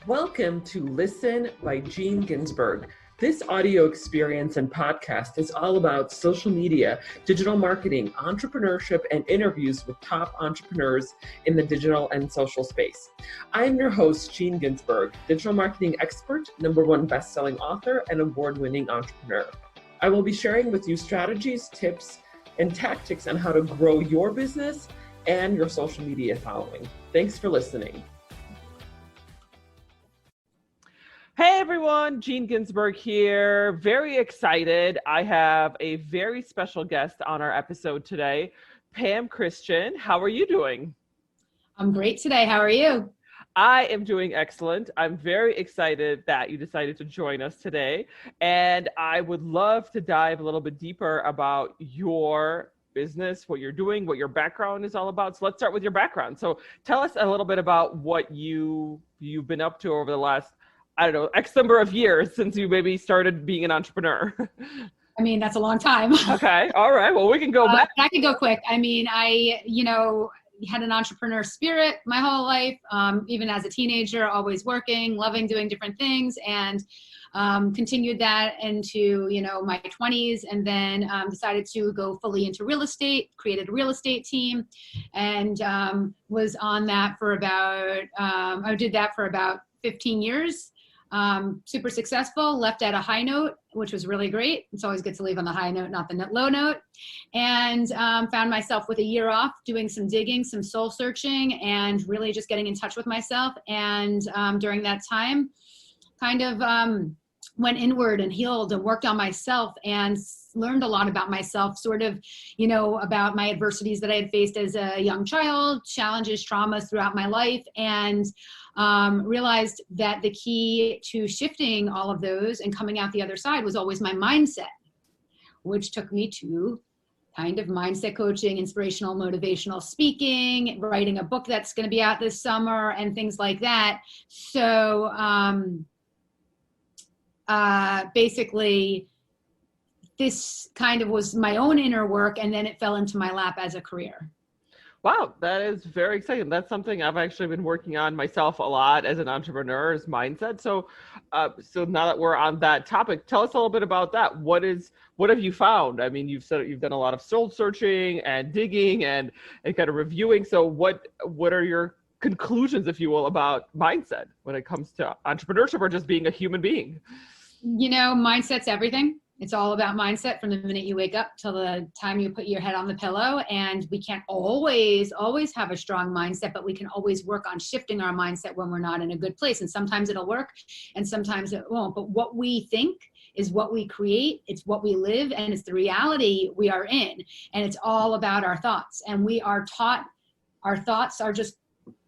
Welcome to Listen by Gene Ginsberg. This audio experience and podcast is all about social media, digital marketing, entrepreneurship, and interviews with top entrepreneurs in the digital and social space. I am your host, Gene Ginsberg, digital marketing expert, #1 best-selling author, and award-winning entrepreneur. I will be sharing with you strategies, tips, and tactics on how to grow your business and your social media following. Thanks for listening. Hey everyone, Gene Ginsberg here. Very excited. I have a very special guest on our episode today, Pam Christian. How are you doing? I'm great today. How are you? I am doing excellent. I'm very excited that you decided to join us today. And I would love to dive a little bit deeper about your business, what you're doing, what your background is all about. So let's start with your background. So tell us a little bit about what you've been up to over the last, I don't know, X number of years since you maybe started being an entrepreneur. I mean, that's a long time. Okay. All right. Well, we can go back. I can go quick. I mean, I had an entrepreneur spirit my whole life, even as a teenager, always working, loving doing different things, and continued that into, my 20s, and then decided to go fully into real estate, created a real estate team, and was on that for about, I did that for about 15 years. Super successful, left at a high note, which was really great. It's always good to leave on the high note, not the low note. And found myself with a year off doing some digging, some soul searching, and really just getting in touch with myself. And during that time, kind of went inward and healed and worked on myself and learned a lot about myself, sort of, about my adversities that I had faced as a young child, challenges, traumas throughout my life, and realized that the key to shifting all of those and coming out the other side was always my mindset, which took me to kind of mindset coaching, inspirational, motivational speaking, writing a book that's going to be out this summer, and things like that. So basically, this kind of was my own inner work, and then it fell into my lap as a career. Wow, that is very exciting. That's something I've actually been working on myself a lot as an entrepreneur, is mindset. So now that we're on that topic, tell us a little bit about that. What have you found? I mean, you've said you've done a lot of soul searching and digging and kind of reviewing. So what are your conclusions, if you will, about mindset when it comes to entrepreneurship or just being a human being? Mindset's everything. It's all about mindset from the minute you wake up till the time you put your head on the pillow. And we can't always have a strong mindset, but we can always work on shifting our mindset when we're not in a good place. And sometimes it'll work and sometimes it won't. But what we think is what we create. It's what we live, and it's the reality we are in. And it's all about our thoughts. And we are taught our thoughts are just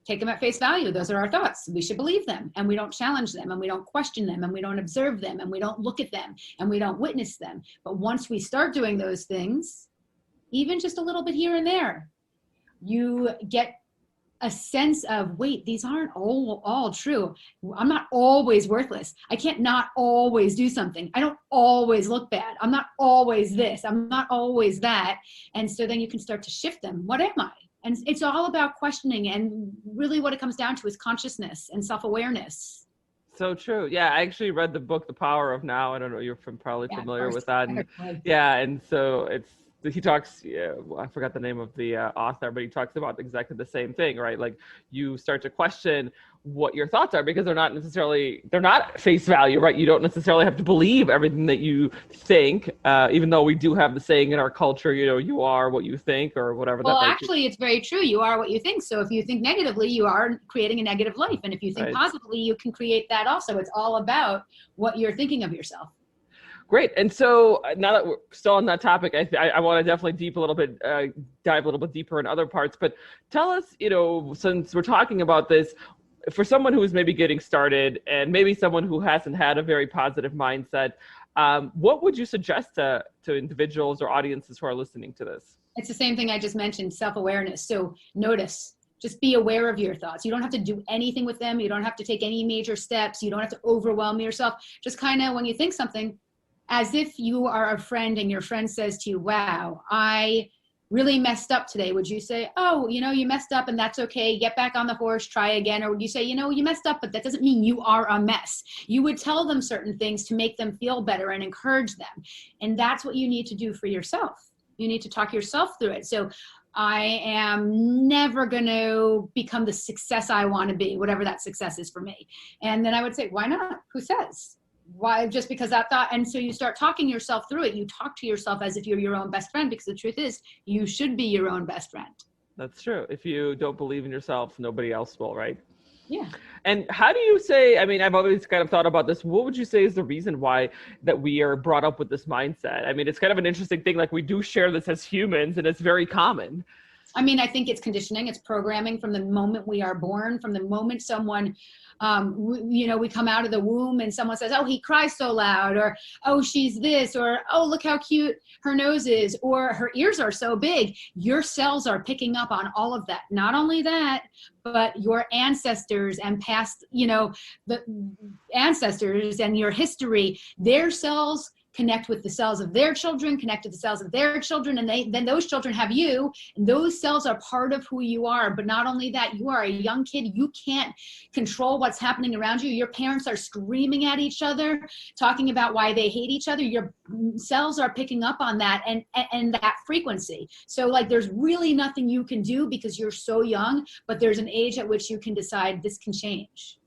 take them at face value. Those are our thoughts. We should believe them, and we don't challenge them, and we don't question them, and we don't observe them, and we don't look at them, and we don't witness them. But once we start doing those things, even just a little bit here and there, you get a sense of, wait, these aren't all true. I'm not always worthless. I can't not always do something. I don't always look bad. I'm not always this. I'm not always that. And so then you can start to shift them. What am I? And it's all about questioning, and really what it comes down to is consciousness and self-awareness. So true. Yeah, I actually read the book, The Power of Now. I don't know, you're probably familiar with that. And, and so he talks, I forgot the name of the author, but he talks about exactly the same thing, right? Like you start to question what your thoughts are, because they're not face value, right? You don't necessarily have to believe everything that you think, even though we do have the saying in our culture, you are what you think, or whatever. Well, actually, it's very true. You are what you think. So if you think negatively, you are creating a negative life. And if you think positively, you can create that also. It's all about what you're thinking of yourself. Great. And so now that we're still on that topic, I want to definitely dive a little bit deeper in other parts. But tell us, since we're talking about this, for someone who is maybe getting started and maybe someone who hasn't had a very positive mindset, what would you suggest to individuals or audiences who are listening to this? It's the same thing I just mentioned, self-awareness. So notice. Just be aware of your thoughts. You don't have to do anything with them. You don't have to take any major steps. You don't have to overwhelm yourself. Just kind of, when you think something, as if you are a friend and your friend says to you, wow, I really messed up today, would you say, oh, you messed up and that's okay, get back on the horse, try again? Or would you say, you messed up, but that doesn't mean you are a mess? You would tell them certain things to make them feel better and encourage them. And that's what you need to do for yourself. You need to talk yourself through it. So I am never going to become the success I want to be, whatever that success is for me. And then I would say, why not? Who says? Why? Just because I thought. And so you start talking yourself through it. You talk to yourself as if you're your own best friend, because the truth is you should be your own best friend. That's true. If you don't believe in yourself, nobody else will, right? Yeah. And how do you say, I mean, I've always kind of thought about this. What would you say is the reason why that we are brought up with this mindset? I mean, it's kind of an interesting thing. Like, we do share this as humans, and it's very common. I mean, I think it's conditioning, it's programming from the moment we are born, from the moment someone, we come out of the womb and someone says, oh, he cries so loud, or, oh, she's this, or, oh, look how cute her nose is, or her ears are so big. Your cells are picking up on all of that. Not only that, but your ancestors and past, the ancestors and your history, their cells connect with the cells of their children, connect to the cells of their children, and then those children have you, and those cells are part of who you are. But not only that, you are a young kid. You can't control what's happening around you. Your parents are screaming at each other, talking about why they hate each other. Your cells are picking up on that and that frequency. So like, there's really nothing you can do because you're so young, but there's an age at which you can decide this can change.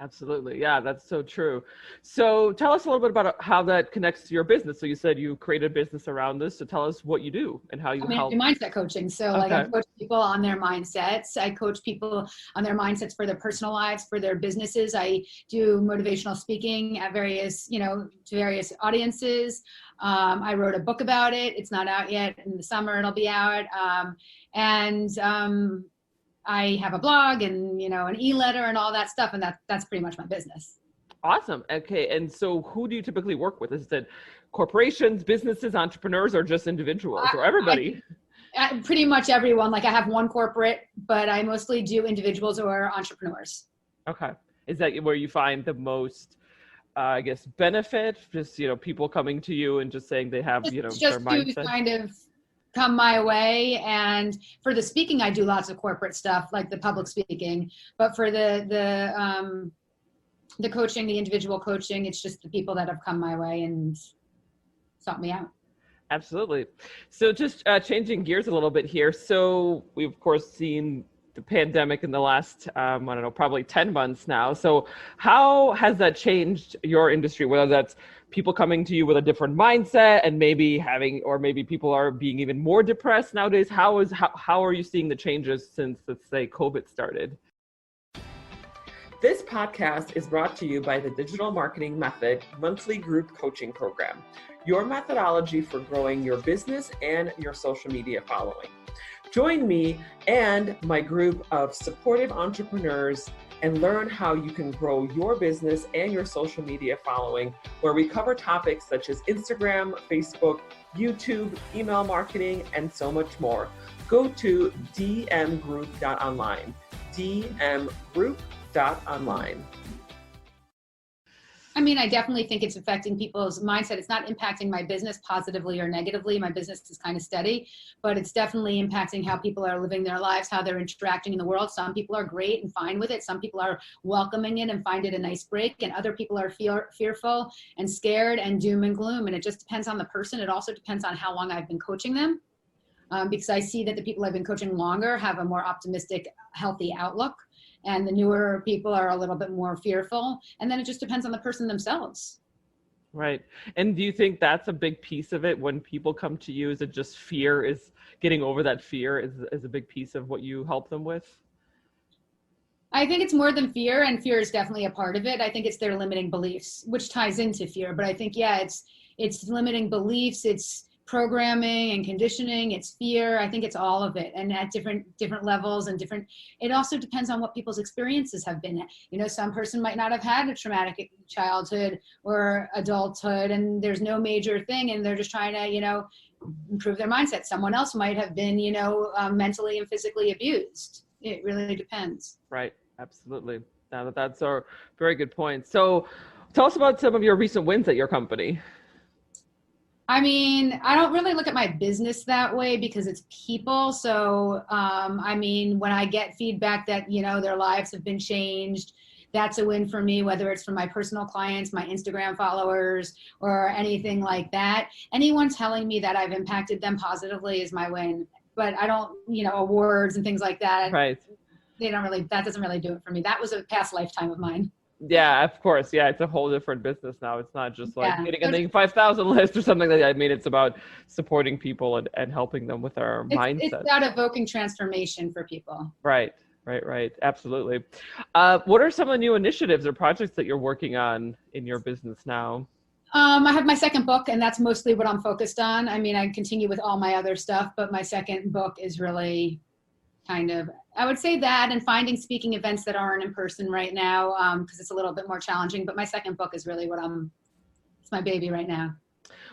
Absolutely. Yeah, that's so true. So tell us a little bit about how that connects to your business. So you said you created a business around this. So tell us what you do and how you help. I do mindset coaching. So like, I coach people on their mindsets. I coach people on their mindsets for their personal lives, for their businesses. I do motivational speaking at various, to various audiences. I wrote a book about it. It's not out yet. In the summer, it'll be out. I have a blog and, an e-letter and all that stuff. And that's pretty much my business. Awesome. Okay. And so who do you typically work with? Is it corporations, businesses, entrepreneurs, or just individuals, or everybody? Pretty much everyone. Like, I have one corporate, but I mostly do individuals or entrepreneurs. Okay. Is that where you find the most, I guess, benefit? Just, people coming to you and just saying they have, their mindset? To kind of come my way. And for the speaking, I do lots of corporate stuff, like the public speaking. But for the coaching, the individual coaching, it's just the people that have come my way and sought me out. Absolutely. So just changing gears a little bit here. So we've, of course, seen the pandemic in the last, probably 10 months now. So how has that changed your industry, whether that's people coming to you with a different mindset and maybe people are being even more depressed nowadays? How are you seeing the changes since, let's say, COVID started? This podcast is brought to you by the Digital Marketing Method monthly group coaching program, your methodology for growing your business and your social media following. Join me and my group of supportive entrepreneurs and learn how you can grow your business and your social media following, where we cover topics such as Instagram, Facebook, YouTube, email marketing, and so much more. Go to dmgroup.online, dmgroup.online. I mean, I definitely think it's affecting people's mindset. It's not impacting my business positively or negatively. My business is kind of steady, but it's definitely impacting how people are living their lives, how they're interacting in the world. Some people are great and fine with it. Some people are welcoming it and find it a nice break. And other people are fearful and scared and doom and gloom. And it just depends on the person. It also depends on how long I've been coaching them. Because I see that the people I've been coaching longer have a more optimistic, healthy outlook. And the newer people are a little bit more fearful. And then it just depends on the person themselves. Right. And do you think that's a big piece of it when people come to you? Is it just fear, is getting over that fear is a big piece of what you help them with? I think it's more than fear, and fear is definitely a part of it. I think it's their limiting beliefs, which ties into fear. But I think, it's limiting beliefs, it's programming and conditioning, it's fear. I think it's all of it, and at different levels and it also depends on what people's experiences have been. Some person might not have had a traumatic childhood or adulthood, and there's no major thing, and they're just trying to, improve their mindset. Someone else might have been, mentally and physically abused. It really depends. Right. Absolutely. That's a very good point. So tell us about some of your recent wins at your company. I mean, I don't really look at my business that way because it's people. So, I mean, when I get feedback that, you know, their lives have been changed, that's a win for me, whether it's from my personal clients, my Instagram followers, or anything like that. Anyone telling me that I've impacted them positively is my win. But I don't, you know, awards and things like that. Right. That doesn't really do it for me. That was a past lifetime of mine. Yeah, of course. Yeah, it's a whole different business now. It's not just like Yeah. getting a 5,000 list or something like that. I mean, it's about supporting people and helping them with their mindset. It's about evoking transformation for people. Right. Absolutely. What are some of the new initiatives or projects that you're working on in your business now? I have my second book, and that's mostly what I'm focused on. I mean, I continue with all my other stuff, but my second book is really kind of, I would say that, and finding speaking events that aren't in person right now, because it's a little bit more challenging. But my second book is really it's my baby right now.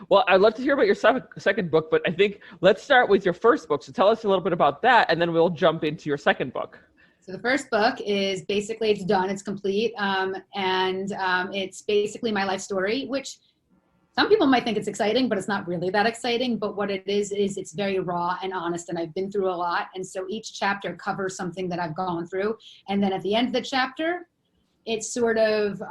Well, I'd love to hear about your second book, but I think let's start with your first book. So tell us a little bit about that, and then we'll jump into your second book. So the first book is basically, it's done, it's complete, and it's basically my life story, which some people might think it's exciting, but it's not really that exciting. But what it is it's very raw and honest, and I've been through a lot. And so each chapter covers something that I've gone through. And then at the end of the chapter, it's sort of,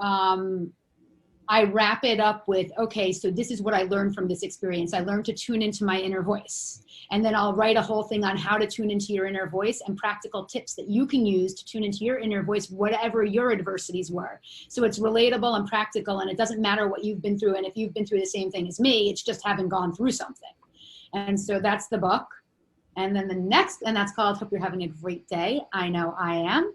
I wrap it up with, okay, so this is what I learned from this experience. I learned to tune into my inner voice. And then I'll write a whole thing on how to tune into your inner voice and practical tips that you can use to tune into your inner voice, whatever your adversities were. So it's relatable and practical, and it doesn't matter what you've been through. And if you've been through the same thing as me, it's just having gone through something. And so that's the book. And then and that's called Hope You're Having a Great Day. I Know I Am.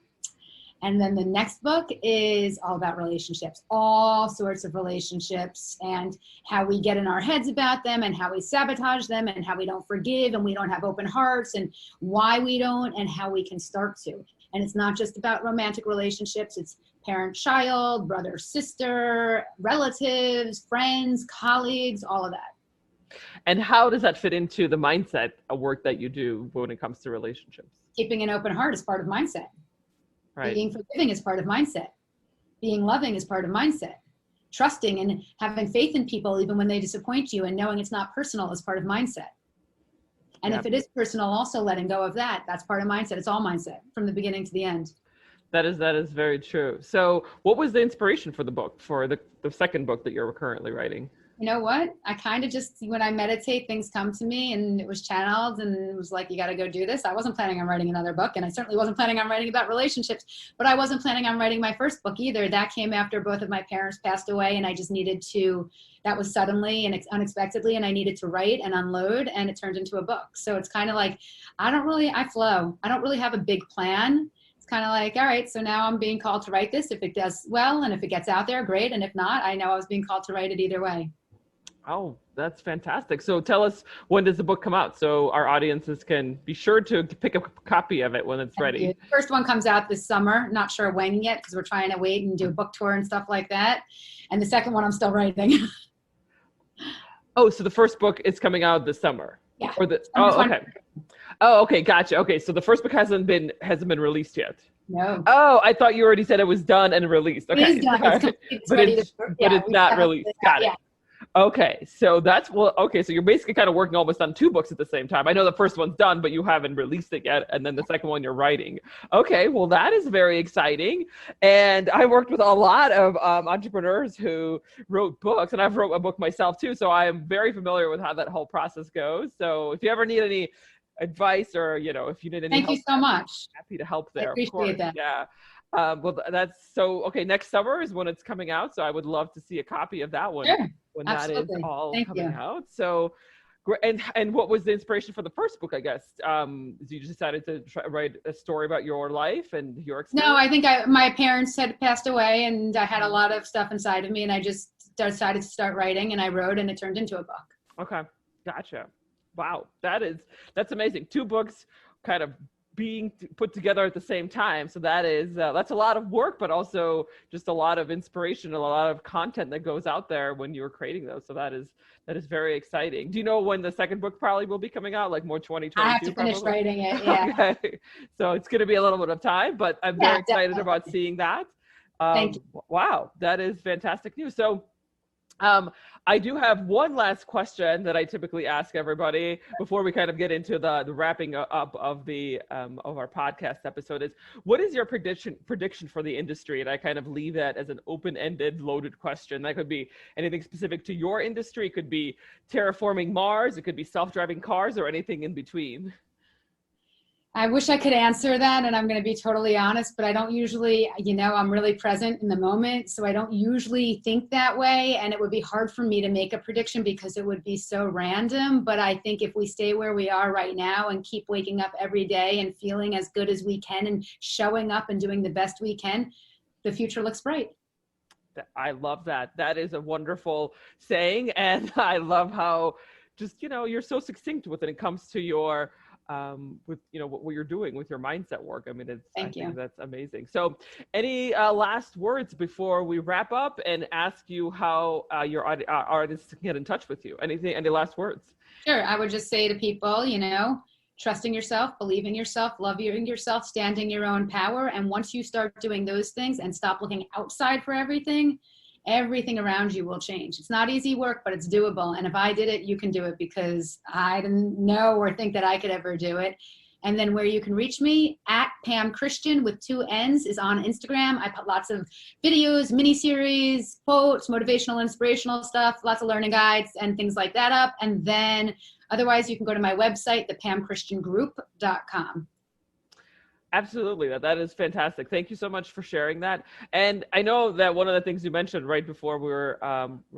And then the next book is all about relationships, all sorts of relationships, and how we get in our heads about them, and how we sabotage them, and how we don't forgive, and we don't have open hearts, and why we don't, and how we can start to. And it's not just about romantic relationships. It's parent-child, brother-sister, relatives, friends, colleagues, all of that. And how does that fit into the mindset work that you do when it comes to relationships? Keeping an open heart is part of mindset. Right. Being forgiving is part of mindset. Being loving is part of mindset. Trusting and having faith in people even when they disappoint you, and knowing it's not personal is part of mindset. And if it is personal, also letting go of that, that's part of mindset. It's all mindset from the beginning to the end. That is very true. So what was the inspiration for the book, for the second book that you're currently writing? You know what? I kind of just, when I meditate, things come to me, and it was channeled, and it was like, you got to go do this. I wasn't planning on writing another book, and I certainly wasn't planning on writing about relationships, but I wasn't planning on writing my first book either. That came after both of my parents passed away, and I just needed to, that was suddenly and unexpectedly, and I needed to write and unload, and it turned into a book. So it's kind of like, I flow. I don't really have a big plan. It's kind of like, all right, so now I'm being called to write this. If it does well, and if it gets out there, great. And if not, I know I was being called to write it either way. Oh, that's fantastic. So tell us, when does the book come out so our audiences can be sure to pick up a copy of it when it's ready? The first one comes out this summer. Not sure when yet, because we're trying to wait and do a book tour and stuff like that. And the second one I'm still writing. Oh, so the first book is coming out this summer? Yeah. Okay. Oh, okay. Gotcha. Okay. So the first book hasn't been released yet. No. Oh, I thought you already said it was done and released. Okay. It is done. It's not released. Got it. Yeah. Okay, so so you're basically kind of working almost on two books at the same time. I know the first one's done, but you haven't released it yet, and then the second one you're writing. Okay, well, that is very exciting. And I worked with a lot of entrepreneurs who wrote books, and I've wrote a book myself too, so I am very familiar with how that whole process goes. So if you ever need any advice, or if you need any help, thank you so much. Happy to help there. I appreciate that. Yeah. Well, that's so okay. Next summer is when it's coming out, so I would love to see a copy of that one. Sure. When Absolutely. That is all Thank coming you. out. So, and what was the inspiration for the first book? I guess you just decided to write a story about your life and your experience. No, I think my parents had passed away, and I had a lot of stuff inside of me, and I just decided to start writing, and I wrote, and it turned into a book. Okay, gotcha. Wow, that's amazing. Two books, kind of being put together at the same time. So that's a lot of work, but also just a lot of inspiration, a lot of content that goes out there when you're creating those. So that is very exciting. Do you know when the second book probably will be coming out? Like more 2022? I have to finish writing it. Yeah. Okay. So it's going to be a little bit of time, but I'm very excited about seeing that. Thank you. Wow, that is fantastic news. So I do have one last question that I typically ask everybody before we kind of get into the wrapping up of the of our podcast episode is, what is your prediction for the industry? And I kind of leave that as an open-ended, loaded question. That could be anything specific to your industry. It could be terraforming Mars. It could be self-driving cars, or anything in between. I wish I could answer that, and I'm going to be totally honest, but I don't usually, I'm really present in the moment, so I don't usually think that way, and it would be hard for me to make a prediction because it would be so random. But I think if we stay where we are right now and keep waking up every day and feeling as good as we can and showing up and doing the best we can, the future looks bright. I love that. That is a wonderful saying, and I love how just, you're so succinct when it comes to your with what you're doing with your mindset work. I mean, I think that's amazing. So any last words before we wrap up and ask you how your artists can get in touch with you? Any last words? Sure. I would just say to people, trusting yourself, believing yourself, loving yourself, standing your own power. And once you start doing those things and stop looking outside for everything around you will change. It's not easy work, but it's doable. And if I did it, you can do it, because I didn't know or think that I could ever do it. And then where you can reach me, at Pam Christian with 2 N's, is on Instagram. I put lots of videos, mini-series, quotes, motivational, inspirational stuff, lots of learning guides and things like that up. And then otherwise you can go to my website, thepamchristiangroup.com. Absolutely. That is fantastic. Thank you so much for sharing that. And I know that one of the things you mentioned right before we were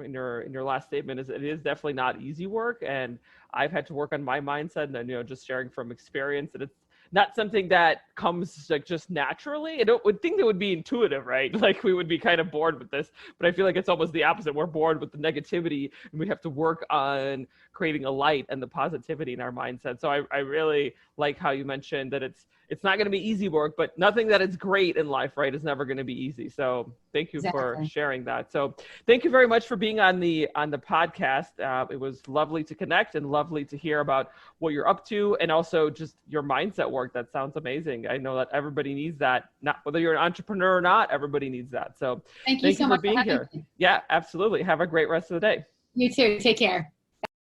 in your last statement is it is definitely not easy work. And I've had to work on my mindset, and just sharing from experience, and it's not something that comes like just naturally. I would think it would be intuitive, right? Like we would be kind of bored with this, but I feel like it's almost the opposite. We're bored with the negativity, and we have to work on creating a light and the positivity in our mindset. So I really like how you mentioned that it's not going to be easy work, but nothing that is great in life, right, is never going to be easy. So thank you for sharing that. So thank you very much for being on the podcast. It was lovely to connect and lovely to hear about what you're up to, and also just your mindset work. That sounds amazing. I know that everybody needs that. Not whether you're an entrepreneur or not, everybody needs that. So thank you so much for being here. Yeah, absolutely. Have a great rest of the day. You too. Take care.